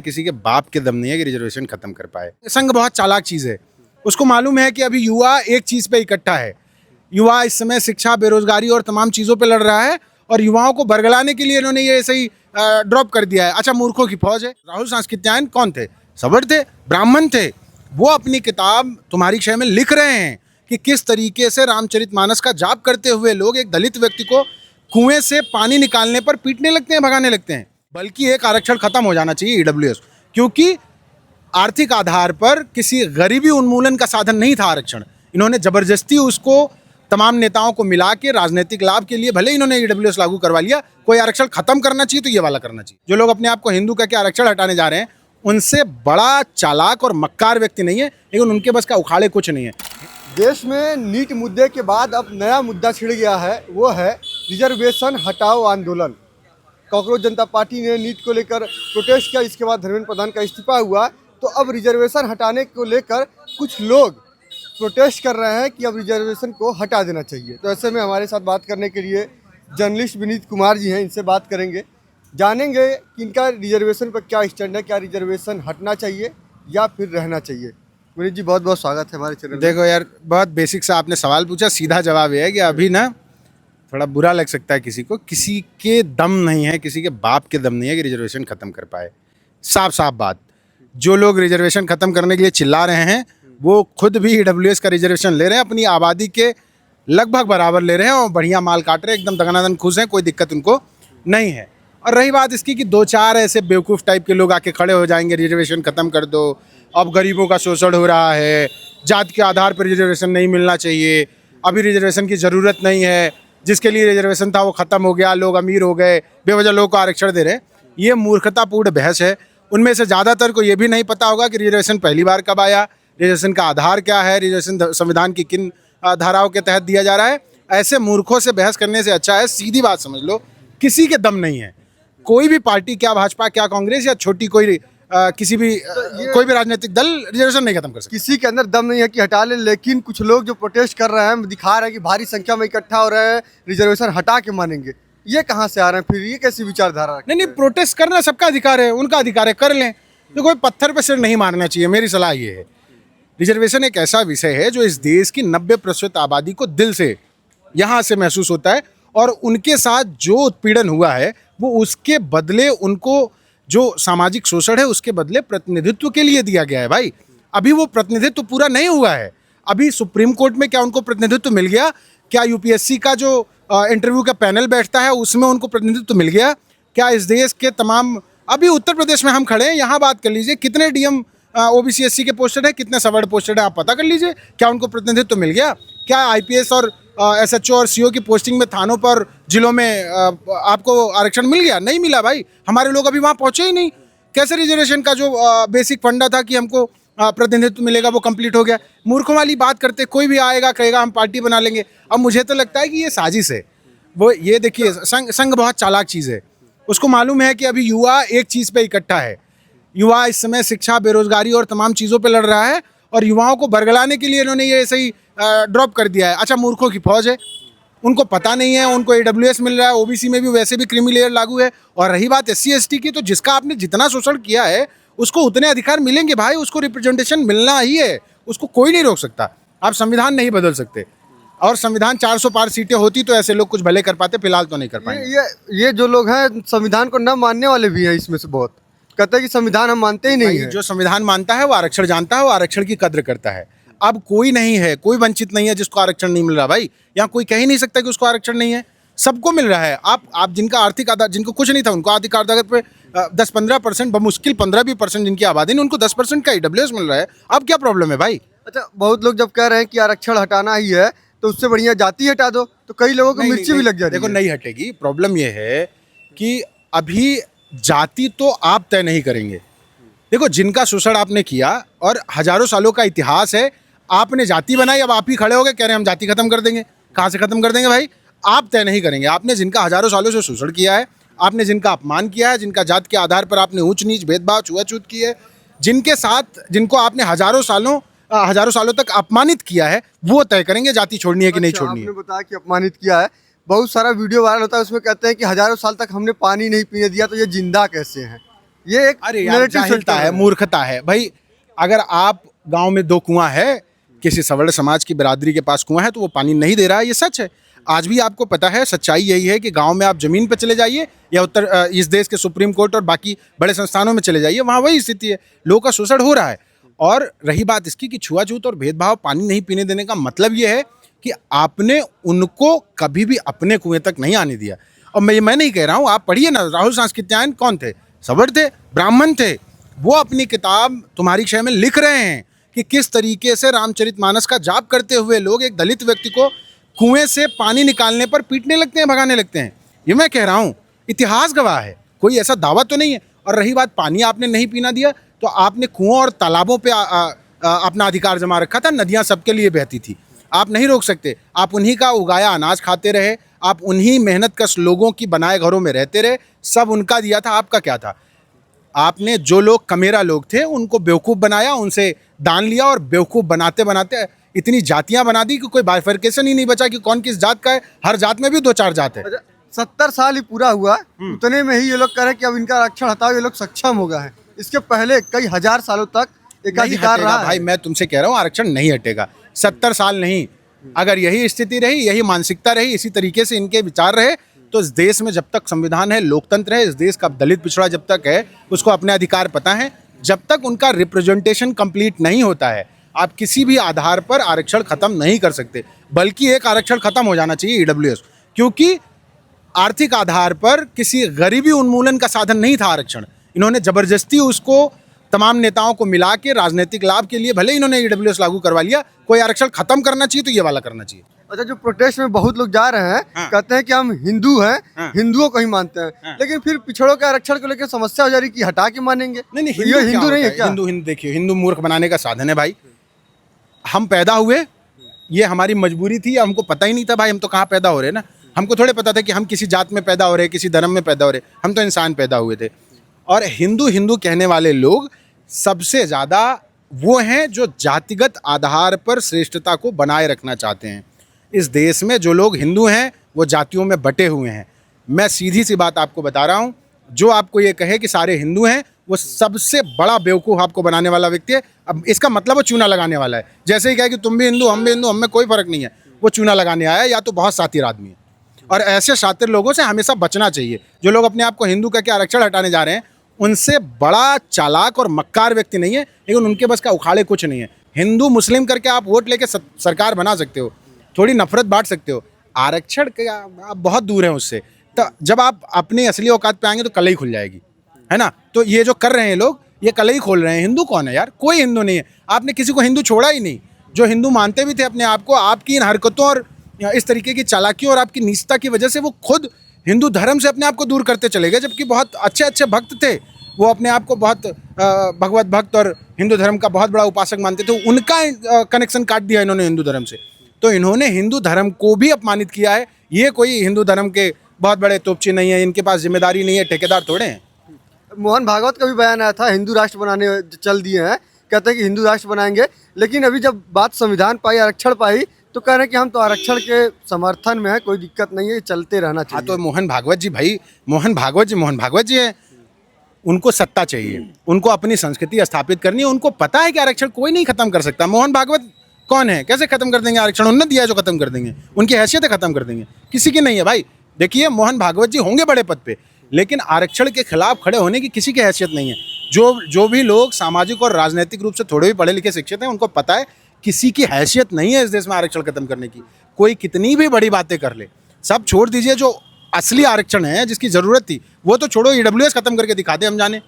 किसी के बाप के दम नहीं है कि रिजर्वेशन खत्म कर पाए। संघ बहुत चालाक चीज है, उसको मालूम है कि अभी युवा एक चीज पे इकट्ठा है। युवा इस समय शिक्षा, बेरोजगारी और तमाम चीजों पे लड़ रहा है और युवाओं को बरगलाने के लिए इन्होंने ये ऐसे ही ड्रॉप कर दिया है। अच्छा, मूर्खों की फौज है। राहुल सांस्कृत्यायन कौन थे? सवर्ण थे, ब्राह्मण थे। वो अपनी किताब तुम्हारी क्षय में लिख रहे हैं कि किस तरीके से रामचरितमानस का जाप करते हुए लोग एक दलित व्यक्ति को कुएं से पानी निकालने पर पीटने लगते हैं, भगाने लगते हैं। बल्कि एक आरक्षण खत्म हो जाना चाहिए, ईडब्ल्यूएस, क्योंकि आर्थिक आधार पर किसी गरीबी उन्मूलन का साधन नहीं था आरक्षण। इन्होंने जबरदस्ती उसको तमाम नेताओं को मिला के राजनीतिक लाभ के लिए भले इन्होंने ईडब्ल्यूएस लागू करवा लिया। कोई आरक्षण खत्म करना चाहिए तो ये वाला करना चाहिए। जो लोग अपने आप को हिंदू कह के आरक्षण हटाने जा रहे हैं, उनसे बड़ा चालाक और मक्कार व्यक्ति नहीं है, लेकिन उनके बस का उखाड़े कुछ नहीं है। देश में नीट मुद्दे के बाद अब नया मुद्दा छिड़ गया है, वो है रिजर्वेशन हटाओ आंदोलन। कांग्रेस जनता पार्टी ने नीट को लेकर प्रोटेस्ट किया, इसके बाद धर्मेंद्र प्रधान का इस्तीफा हुआ, तो अब रिजर्वेशन हटाने को लेकर कुछ लोग प्रोटेस्ट कर रहे हैं कि अब रिजर्वेशन को हटा देना चाहिए। तो ऐसे में हमारे साथ बात करने के लिए जर्नलिस्ट विनीत कुमार जी हैं, इनसे बात करेंगे, जानेंगे कि इनका रिजर्वेशन पर क्या स्टैंड है, क्या रिजर्वेशन हटना चाहिए या फिर रहना चाहिए। विनीत जी, बहुत बहुत स्वागत है हमारे चैनल। देखो यार, बहुत बेसिक सा आपने सवाल पूछा, सीधा जवाब ये है कि अभी ना थोड़ा बुरा लग सकता है किसी को, किसी के दम नहीं है, किसी के बाप के दम नहीं है कि रिजर्वेशन खत्म कर पाए। साफ साफ बात। जो लोग रिजर्वेशन खत्म करने के लिए चिल्ला रहे हैं वो खुद भी ईडब्ल्यूएस का रिजर्वेशन ले रहे हैं, अपनी आबादी के लगभग बराबर ले रहे हैं और बढ़िया माल काट रहे हैं, एकदम दगनादन खुश हैं, कोई दिक्कत उनको नहीं है। और रही बात इसकी कि दो चार ऐसे बेवकूफ़ टाइप के लोग आके खड़े हो जाएंगे, रिजर्वेशन खत्म कर दो, अब गरीबों का शोषण हो रहा है, जात के आधार पर रिजर्वेशन नहीं मिलना चाहिए, अभी रिजर्वेशन की ज़रूरत नहीं है, जिसके लिए रिजर्वेशन था वो ख़त्म हो गया, लोग अमीर हो गए, बेवजह लोगों को आरक्षण दे रहे हैं। ये मूर्खतापूर्ण बहस है। उनमें से ज़्यादातर को ये भी नहीं पता होगा कि रिजर्वेशन पहली बार कब आया, रिजर्वेशन का आधार क्या है, रिजर्वेशन संविधान की किन धाराओं के तहत दिया जा रहा है। ऐसे मूर्खों से बहस करने से अच्छा है सीधी बात समझ लो, किसी के दम नहीं है। कोई भी पार्टी, क्या भाजपा, क्या कांग्रेस या छोटी कोई किसी भी कोई भी राजनीतिक दल रिजर्वेशन नहीं खत्म कर सकता। किसी के अंदर दम नहीं है कि हटा ले, लेकिन कुछ लोग जो प्रोटेस्ट कर रहे हैं, दिखा रहे हैं कि भारी संख्या में इकट्ठा हो रहे हैं, रिजर्वेशन हटा के मानेंगे। ये कहाँ से आ रहे हैं फिर? ये कैसी विचारधारा? नहीं, प्रोटेस्ट करना सबका अधिकार है, उनका अधिकार है, कर लें। तो कोई पत्थर पर सिर नहीं मारना चाहिए, मेरी सलाह ये है। रिजर्वेशन एक ऐसा विषय है जो इस देश की 90% आबादी को दिल से यहाँ से महसूस होता है, और उनके साथ जो उत्पीड़न हुआ है वो उसके बदले, उनको जो सामाजिक शोषण है उसके बदले प्रतिनिधित्व के लिए दिया गया है। भाई, अभी वो प्रतिनिधित्व पूरा नहीं हुआ है। अभी सुप्रीम कोर्ट में क्या उनको प्रतिनिधित्व मिल गया? क्या यूपीएससी का जो इंटरव्यू का पैनल बैठता है उसमें उनको प्रतिनिधित्व मिल गया? क्या इस देश के तमाम, अभी उत्तर प्रदेश में हम खड़े हैं, यहाँ बात कर लीजिए, कितने डीएम ओबीसी एससी के पोस्टेड है, कितने सवर्ण पोस्टेड है, आप पता कर लीजिए। क्या उनको प्रतिनिधित्व मिल गया? क्या आईपीएस और एसएचओ और सीओ की पोस्टिंग में थानों पर, जिलों में आपको आरक्षण मिल गया? नहीं मिला भाई। हमारे लोग अभी वहाँ पहुँचे ही नहीं। कैसे रिजर्वेशन का जो बेसिक फंडा था कि हमको प्रतिनिधित्व मिलेगा वो कंप्लीट हो गया? मूर्खों वाली बात करते, कोई भी आएगा कहेगा हम पार्टी बना लेंगे। अब मुझे तो लगता है कि ये साजिश है। वो ये देखिए, संघ बहुत चालाक चीज़ है, उसको मालूम है कि अभी युवा एक चीज़ पे इकट्ठा है। युवा इस समय शिक्षा, बेरोजगारी और तमाम चीज़ों पे लड़ रहा है और युवाओं को बरगलाने के लिए इन्होंने ये ऐसे ही ड्रॉप कर दिया है। अच्छा, मूर्खों की फौज है, उनको पता नहीं है, उनको ईडब्ल्यूएस मिल रहा है, ओबीसी में भी वैसे भी क्रीमी लेयर लागू है। और रही बात एससी एसटी की, तो जिसका आपने जितना शोषण किया है उसको उतने अधिकार मिलेंगे भाई, उसको रिप्रेजेंटेशन मिलना ही है, उसको कोई नहीं रोक सकता। आप संविधान नहीं बदल सकते, और संविधान 400 पार सीटें होती तो ऐसे लोग कुछ भले कर पाते, फिलहाल तो नहीं कर पाएंगे। ये जो लोग हैं संविधान को न मानने वाले भी हैं, इसमें से बहुत कहते हैं कि संविधान हम मानते ही नहीं है। जो संविधान मानता है वो आरक्षण जानता है, वो आरक्षण की कद्र करता है। अब कोई नहीं है, कोई वंचित नहीं है जिसको आरक्षण नहीं मिल रहा भाई। यहाँ कोई कह ही नहीं सकता कि उसको आरक्षण नहीं है, सबको मिल रहा है। आप जिनका आर्थिक आधार, जिनको कुछ नहीं था उनको आर्थिक आधार पे 10-15%, बमुश्किल 15% जिनकी आबादी ने, उनको 10% का ईडब्ल्यूएस मिल रहा है। अब क्या प्रॉब्लम है भाई? अच्छा, बहुत लोग जब कह रहे हैं कि आरक्षण हटाना ही है तो उससे बढ़िया जाति हटा दो, तो कई लोगों को मिर्ची भी लग जाती है। देखो, नहीं हटेगी। प्रॉब्लम ये है कि अभी जाति तो आप तय नहीं करेंगे। देखो, जिनका शोषण आपने किया और हजारों सालों का इतिहास है, आपने जाति बनाई, अब आप ही खड़े हो गए कह रहे हैं हम जाति खत्म कर देंगे। कहाँ से खत्म कर देंगे भाई? आप तय नहीं करेंगे। आपने जिनका हजारों सालों से शोषण किया है, आपने जिनका अपमान किया है, जिनका जात के आधार पर आपने ऊंच नीच, भेदभाव, छुआछूत की है, जिनके साथ, जिनको आपने हजारों सालों तक अपमानित किया है, वो तय करेंगे जाति छोड़नी है कि नहीं छोड़नी है। आपने बताया कि अपमानित किया है, बहुत सारा वीडियो वायरल होता है, उसमें कहते हैं कि हजारों साल तक हमने पानी नहीं पीने दिया, तो ये जिंदा कैसे हैं? ये एक अरे यार, narrative जाहिलता system है, मूर्खता है भाई। अगर आप गांव में 2 कुआं है, किसी सवर्ण समाज की बिरादरी के पास कुआं है, तो वो पानी नहीं दे रहा है, ये सच है। आज भी आपको पता है, सच्चाई यही है कि गांव में आप जमीन पे चले जाइए या इस देश के सुप्रीम कोर्ट और बाकी बड़े संस्थानों में चले जाइए, वहाँ वही स्थिति है, लोगों का शोषण हो रहा है। और रही बात इसकी कि छुआछूत और भेदभाव, पानी नहीं पीने देने का मतलब ये है कि आपने उनको कभी भी अपने कुएं तक नहीं आने दिया। और मैं नहीं कह रहा हूँ, आप पढ़िए ना, राहुल सांस्कृत्यायन कौन थे? सवर्ण थे, ब्राह्मण थे। वो अपनी किताब तुम्हारी क्षय में लिख रहे हैं कि किस तरीके से रामचरितमानस का जाप करते हुए लोग एक दलित व्यक्ति को कुएं से पानी निकालने पर पीटने लगते हैं, भगाने लगते हैं। ये मैं कह रहा हूँ, इतिहास गवाह है, कोई ऐसा दावा तो नहीं है। और रही बात पानी आपने नहीं पीना दिया, तो आपने कुओं और तालाबों पे अपना अधिकार जमा रखा था, नदियाँ सबके लिए बहती थी, आप नहीं रोक सकते। आप उन्हीं का उगाया अनाज खाते रहे, आप उन्हीं मेहनत कश लोगों की बनाए घरों में रहते रहे, सब उनका दिया था, आपका क्या था? आपने जो लोग कमेरा लोग थे उनको बेवकूफ़ बनाया, उनसे दान लिया, और बेवकूफ़ बनाते बनाते इतनी जातियां बना दी कि कोई बाइफर्केशन ही नहीं बचा कि कौन किस जात का है। हर जात में भी 2-4 जात है। 70 साल ही पूरा हुआ, उतने में ही ये लोग कह रहे हैं कि अब इनका आरक्षण हटाओ, ये लोग सक्षम हो गए हैं। इसके पहले कई हजार सालों तक एकाधिकार रहा है। भाई मैं तुमसे कह रहा हूँ, आरक्षण नहीं हटेगा, 70 साल नहीं। अगर यही स्थिति रही, यही मानसिकता रही, इसी तरीके से इनके विचार रहे, तो इस देश में जब तक संविधान है, लोकतंत्र है, इस देश का दलित पिछड़ा जब तक है, उसको अपने अधिकार पता है, जब तक उनका रिप्रेजेंटेशन कंप्लीट नहीं होता है, आप किसी भी आधार पर आरक्षण खत्म नहीं कर सकते। बल्कि एक आरक्षण खत्म हो जाना चाहिए, ईडब्ल्यूएस, क्योंकि आर्थिक आधार पर किसी गरीबी उन्मूलन का साधन नहीं था आरक्षण। इन्होंने जबरदस्ती उसको तमाम नेताओं को मिला के राजनीतिक लाभ के लिए भले इन्होंने ईडब्ल्यूएस लागू करवा लिया। कोई आरक्षण खत्म करना चाहिए तो ये वाला करना चाहिए। अच्छा, जो प्रोटेस्ट में बहुत लोग जा रहे हैं, हाँ। कहते हैं कि हम हिंदू हैं, हाँ। हिंदुओं को ही मानते हैं, हाँ। लेकिन फिर पिछड़ों के आरक्षण को लेकर समस्या हो जा रही कि हटा के मानेंगे। नहीं, तो ये हिंदू नहीं है क्या? हिंदू देखिए, हिंदू मूर्ख बनाने का साधन है भाई। हम पैदा हुए, ये हमारी मजबूरी थी, हमको पता ही नहीं था भाई हम तो कहाँ पैदा हो रहे हैं ना। हमको थोड़े पता था कि हम किसी जात में पैदा हो रहे, किसी धर्म में पैदा हो रहे, हम तो इंसान पैदा हुए थे। और हिंदू हिंदू कहने वाले लोग सबसे ज़्यादा वो हैं जो जातिगत आधार पर श्रेष्ठता को बनाए रखना चाहते हैं। इस देश में जो लोग हिंदू हैं वो जातियों में बटे हुए हैं। मैं सीधी सी बात आपको बता रहा हूँ, जो आपको ये कहे कि सारे हिंदू हैं, वो सबसे बड़ा बेवकूफ़ आपको बनाने वाला व्यक्ति है। अब इसका मतलब वो चूना लगाने वाला है। जैसे ही कहे कि तुम भी हिंदू, हम भी हिंदू, हम में कोई फ़र्क नहीं है, वो चूना लगाने आया है, या तो बहुत शातिर आदमी है। और ऐसे शातिर लोगों से हमेशा बचना चाहिए। जो लोग अपने आप को हिंदू कह के आरक्षण हटाने जा रहे हैं, उनसे बड़ा चालाक और मक्कार व्यक्ति नहीं है, लेकिन उनके बस का उखाड़े कुछ नहीं है। हिंदू मुस्लिम करके आप वोट लेके सरकार बना सकते हो, थोड़ी नफरत बांट सकते हो, आरक्षण के आप बहुत दूर हैं उससे। तो जब आप अपनी असली औकात पे आएंगे तो कलई खुल जाएगी, है ना। तो ये जो कर रहे हैं लोग, ये कलई खोल रहे हैं। हिंदू कौन है यार? कोई हिंदू नहीं है। आपने किसी को हिंदू छोड़ा ही नहीं। जो हिंदू मानते भी थे अपने आप को, आपकी इन हरकतों और इस तरीके की चालाकियों और आपकी नीचता की वजह से वो खुद हिंदू धर्म से अपने आप को दूर करते चले गए। जबकि बहुत अच्छे अच्छे भक्त थे, वो अपने आप को बहुत भगवत भक्त और हिंदू धर्म का बहुत बड़ा उपासक मानते थे। उनका कनेक्शन काट दिया इन्होंने हिंदू धर्म से। तो इन्होंने हिंदू धर्म को भी अपमानित किया है। ये कोई हिंदू धर्म के बहुत बड़े तोपची नहीं है, इनके पास जिम्मेदारी नहीं है, ठेकेदार थोड़े हैं। मोहन भागवत का भी बयान आया था, हिंदू राष्ट्र बनाने चल दिए हैं, कहते हैं कि हिंदू राष्ट्र बनाएंगे। लेकिन अभी जब बात संविधान पाई, आरक्षण पाई, तो कह रहे हैं कि हम तो आरक्षण के समर्थन में है, कोई दिक्कत नहीं है, चलते रहना चाहिए। हाँ, तो मोहन भागवत जी भाई, मोहन भागवत जी है। उनको सत्ता चाहिए, उनको अपनी संस्कृति स्थापित करनी है। उनको पता है कि आरक्षण कोई नहीं खत्म कर सकता। मोहन भागवत कौन है? कैसे खत्म कर देंगे आरक्षण? उन्होंने दिया है जो खत्म कर देंगे, उनकी हैसियत खत्म कर देंगे, किसी की नहीं है भाई। देखिए, मोहन भागवत जी होंगे बड़े पद पे, लेकिन आरक्षण के खिलाफ खड़े होने की किसी की हैसियत नहीं है। जो भी लोग सामाजिक और राजनीतिक रूप से थोड़े भी पढ़े लिखे शिक्षित हैं, उनको पता है किसी की हैसियत नहीं है इस देश में आरक्षण खत्म करने की। कोई कितनी भी बड़ी बातें कर ले, सब छोड़ दीजिए। जो असली आरक्षण है, जिसकी ज़रूरत थी, वो तो छोड़ो, ईडब्ल्यूएस खत्म करके दिखा दे, हम जाने।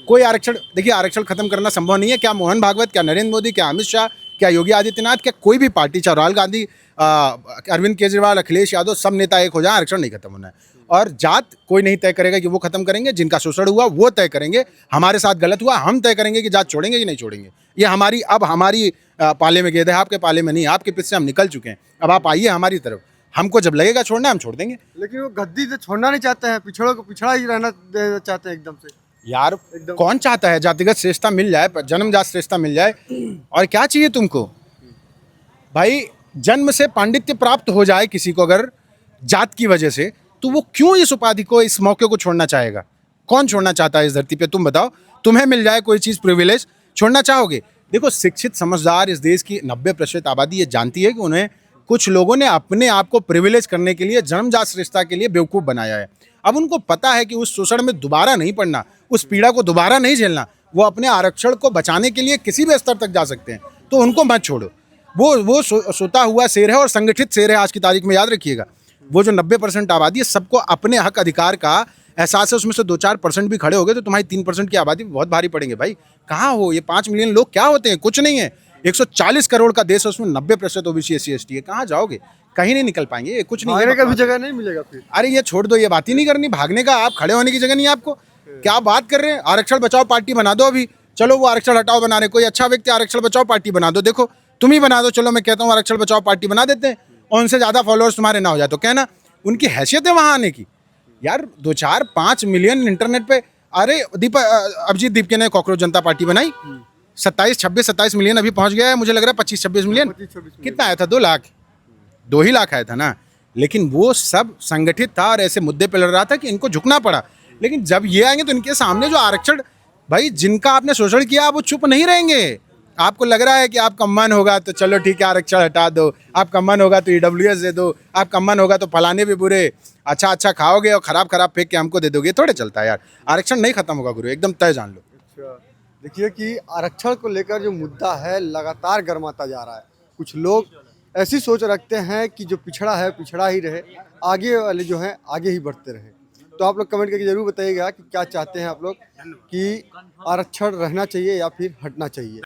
कोई आरक्षण, देखिए, आरक्षण खत्म करना संभव नहीं है। क्या मोहन भागवत, क्या नरेंद्र मोदी, क्या अमित शाह, क्या योगी आदित्यनाथ, क्या कोई भी पार्टी, चाहे राहुल गांधी, अरविंद केजरीवाल, अखिलेश यादव, सब नेता एक हो जाए, आरक्षण नहीं खत्म होना है। और जात कोई नहीं तय करेगा कि वो खत्म करेंगे। जिनका शोषण हुआ वो तय करेंगे। हमारे साथ गलत हुआ, हम तय करेंगे कि जात छोड़ेंगे कि नहीं छोड़ेंगे। ये हमारी पाले में गेंद है, आपके पाले में नहीं। आपके पीछे हम निकल चुके हैं, अब आप आइए हमारी तरफ। हमको जब लगेगा छोड़ना, हम छोड़ देंगे। लेकिन वो गद्दी से छोड़ना नहीं चाहते हैं, पिछड़ों को पिछड़ा ही रहना चाहते हैं एकदम से। यार, कौन चाहता है जातिगत श्रेष्ठता मिल जाए, जन्मजात श्रेष्ठता मिल जाए? और क्या चाहिए तुमको भाई? जन्म से पांडित्य प्राप्त हो जाए किसी को अगर जात की वजह से, तो वो क्यों इस उपाधि को, इस मौके को छोड़ना चाहेगा? कौन छोड़ना चाहता है इस धरती पे? तुम बताओ, तुम्हें मिल जाए कोई चीज़ प्रिविलेज, छोड़ना चाहोगे? देखो, शिक्षित समझदार इस देश की 90% आबादी ये जानती है कि उन्हें कुछ लोगों ने अपने आप को प्रिविलेज करने के लिए, जन्मजात श्रेष्ठता के लिए बेवकूफ़ बनाया है। अब उनको पता है कि उस शोषण में दोबारा नहीं पड़ना, उस पीड़ा को दोबारा नहीं झेलना, वो अपने आरक्षण को बचाने के लिए किसी भी स्तर तक जा सकते हैं, तो उनको मत छोड़ो। वो सोता हुआ शेर है और संगठित शेर है आज की तारीख में, याद रखिएगा। वो जो 90% आबादी है, सबको अपने हक अधिकार का एहसास है, उसमें से 2-4% भी खड़े हो गए तो तुम्हारी 3% की आबादी बहुत भारी पड़ेंगे भाई। कहाँ हो? ये 5 मिलियन लोग क्या होते हैं? कुछ नहीं है। 140 करोड़ का देश है, उसमें 90% ओबीसी SC ST है। कहाँ जाओगे? कहीं नहीं निकल पाएंगे, ये कुछ नहीं है। भागने का भी जगह नहीं मिलेगा फिर। अरे ये छोड़ दो, ये बात ही नहीं करनी। भागने का, आप खड़े होने की जगह नहीं है आपको। क्या बात कर रहे हैं? आरक्षण बचाओ पार्टी बना दो अभी। चलो, वो आरक्षण हटाओ बना रहे, कोई अच्छा व्यक्ति आरक्षण बचाओ पार्टी बना दो। देखो, तुम ही बना दो। चलो, मैं कहता हूँ आरक्षण बचाओ पार्टी बना देते हैं, और उनसे ज़्यादा फॉलोअर्स तुम्हारे ना हो जाए तो कहना। उनकी हैसियत है वहाँ आने की यार। 2-4-5 मिलियन इंटरनेट पे। अरे अभिजीत दीपके ने कॉकरोच जनता पार्टी बनाई, 27 मिलियन अभी पहुंच गया है। मुझे लग रहा है 25-26 मिलियन। 25-26 कितना आया था? 2 लाख, 2 ही लाख आया था ना। लेकिन वो सब संगठित था और ऐसे मुद्दे पे लड़ रहा था कि इनको झुकना पड़ा। लेकिन जब ये आएंगे तो इनके सामने जो आरक्षण, भाई जिनका आपने शोषण किया, वो चुप नहीं रहेंगे। आपको लग रहा है कि आपका मन होगा तो चलो ठीक है आरक्षण हटा दो, आपका मन होगा तो EWS दे दो, आपका मन होगा तो फलाने भी बुरे, अच्छा खाओगे और खराब फेंक के हमको दे दोगे। थोड़े चलता है यार। आरक्षण नहीं खत्म होगा गुरु, एकदम तय जान लो। अच्छा, देखिए कि आरक्षण को लेकर जो मुद्दा है लगातार गर्माता जा रहा है। कुछ लोग ऐसी सोच रखते हैं कि जो पिछड़ा है पिछड़ा ही रहे, आगे वाले जो हैं आगे ही बढ़ते रहे। तो आप लोग कमेंट करके जरूर बताइएगा कि क्या चाहते हैं आप लोग, कि आरक्षण रहना चाहिए या फिर हटना चाहिए।